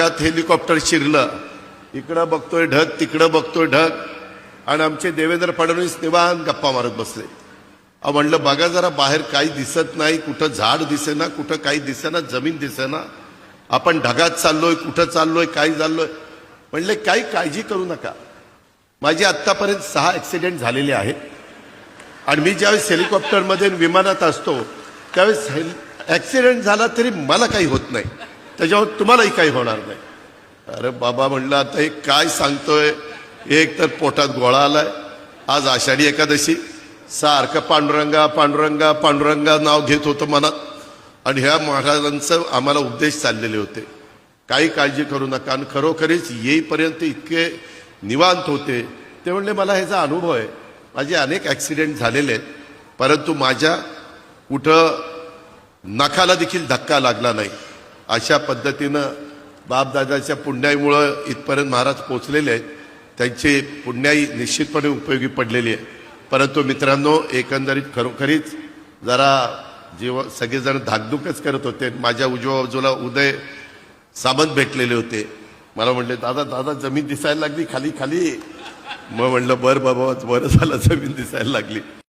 ढगात helicopter शिरलं, इकडं बघतोय ढग, तिकडं बघतोय ढग, आणि आमचे देवेंद्र फडणवीस निवांत गप्पा मारत बसले. म्हणलं बघा जरा बाहेर काही दिसत नाही, कुठं झाड दिसेना, कुठं काही दिसेना, जमीन दिसेना, आपण ढगात चाललोय, कुठं चाललोय, काय चाललोय. म्हणले काही काळजी करू नका. माझे आत्तापर्यंत 6 ॲक्सिडेंट झालेले आहेत, आणि मी ज्यावेळेस हेलिकॉप्टरमध्ये विमानात असतो त्यावेळेस ॲक्सिडेंट झाला तरी मला काही होत नाही, त्याच्यावर तुम्हालाही काही होणार नाही. अरे बाबा म्हणलं आता हे काय सांगतोय, एक तर पोटात गोळा आलाय, आज आषाढी एकादशी, सारखं पांडुरंगा पांडुरंगा पांडुरंगा नाव घेत होतं मनात, आणि ह्या महाराजांचं आम्हाला उपदेश चाललेले होते, काही काळजी करू नका. आणि खरोखरीच येईपर्यंत इतके निवांत होते. ते म्हणले मला ह्याचा अनुभव आहे, माझे अनेक ॲक्सिडेंट झालेले आहेत, परंतु माझ्या कुठं नखाला देखील धक्का लागला नाही. अशा पद्धतीनं बापदादाच्या पुण्याईमुळं इथपर्यंत महाराज पोचलेले आहेत. त्यांची पुण्याई निश्चितपणे उपयोगी पडलेली आहे. परंतु मित्रांनो, एकंदरीत खरोखरीच जरा सगळेजण धाकधूकच करत होते. माझ्या उजव्या बाजूला उदय सामंत भेटलेले होते. मला म्हणले दादा दादा जमीन दिसायला लागली खाली खाली. मग म्हणलं बरं बाबा, बरं झालं जमीन दिसायला लागली.